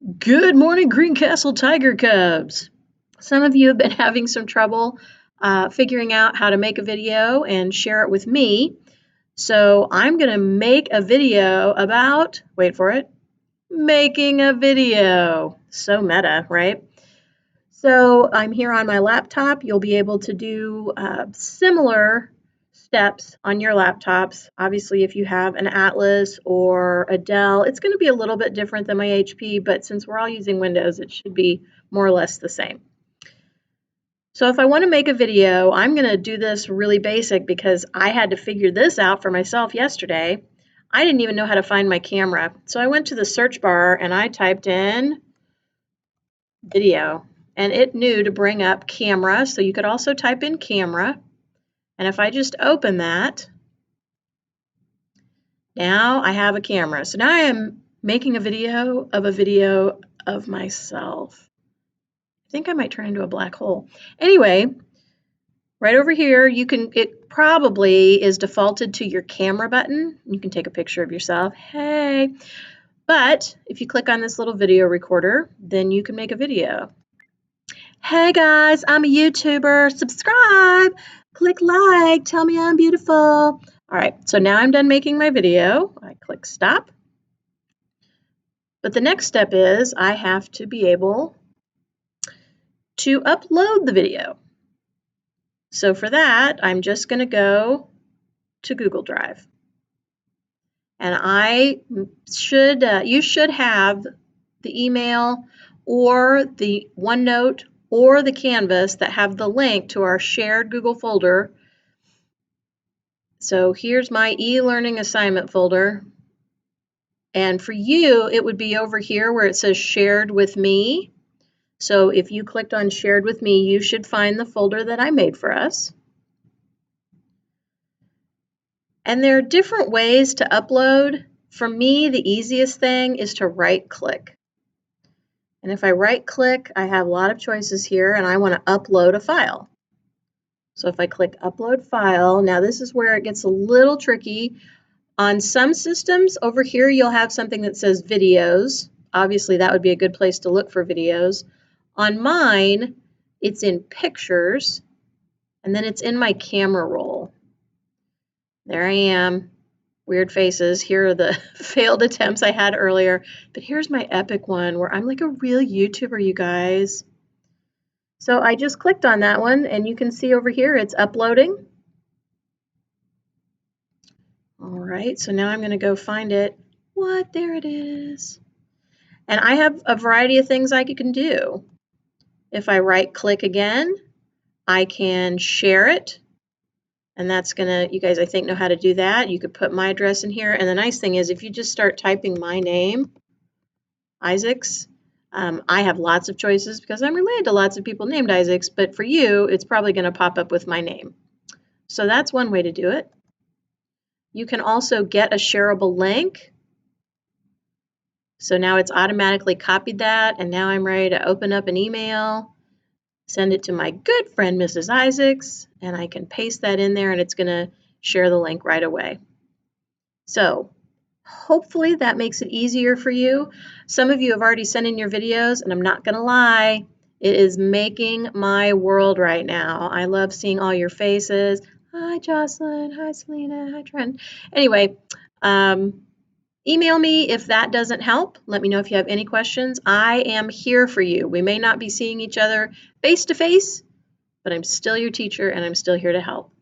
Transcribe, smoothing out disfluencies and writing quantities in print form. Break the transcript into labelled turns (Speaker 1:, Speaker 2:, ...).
Speaker 1: Good morning, Greencastle Tiger Cubs. Some of you have been having some trouble figuring out how to make a video and share it with me. So I'm going to make a video about, wait for it, making a video. So meta, right? So I'm here on my laptop. You'll be able to do similar steps on your laptops. Obviously, if you have an Atlas or a Dell, it's going to be a little bit different than my HP, but since we're all using Windows, it should be more or less the same. So if I want to make a video, I'm going to do this really basic because I had to figure this out for myself yesterday. I didn't even know how to find my camera. So I went to the search bar and I typed in video, and it knew to bring up camera. So you could also type in camera. And if I just open that, now I have a camera. So now I am making a video of myself. I think I might turn into a black hole. Anyway, right over here, it probably is defaulted to your camera button. You can take a picture of yourself. Hey. But if you click on this little video recorder, then you can make a video. Hey guys, I'm a YouTuber. Subscribe, click like, tell me I'm beautiful. All right, so now I'm done making my video. I click stop. But the next step is I have to be able to upload the video. So for that, I'm just going to go to Google Drive. And you should have the email or the OneNote or the Canvas that have the link to our shared Google folder. So here's my e-learning assignment folder. And for you, it would be over here where it says shared with me. So if you clicked on shared with me, you should find the folder that I made for us. And there are different ways to upload. For me, the easiest thing is to right click. And if I right click, I have a lot of choices here and I want to upload a file. So if I click upload file, now this is where it gets a little tricky. On some systems over here, you'll have something that says videos. Obviously, that would be a good place to look for videos. On mine, it's in pictures, and then it's in my camera roll. There I am. Weird faces. Here are the failed attempts I had earlier. But here's my epic one where I'm like a real YouTuber, you guys. So I just clicked on that one, and you can see over here it's uploading. All right, so now I'm going to go find it. What? There it is. And I have a variety of things I can do. If I right click again, I can share it. And that's going to, you guys I think know how to do that. You could put my address in here. And the nice thing is if you just start typing my name, Isaacs, I have lots of choices because I'm related to lots of people named Isaacs. But for you, it's probably going to pop up with my name. So that's one way to do it. You can also get a shareable link. So now it's automatically copied that, and now I'm ready to open up an email, send it to my good friend, Mrs. Isaacs, and I can paste that in there and it's going to share the link right away. So hopefully that makes it easier for you. Some of you have already sent in your videos, and I'm not going to lie, it is making my world right now. I love seeing all your faces. Hi, Jocelyn. Hi, Selena. Hi, Trent. Anyway, email me if that doesn't help. Let me know if you have any questions. I am here for you. We may not be seeing each other face to face, but I'm still your teacher and I'm still here to help.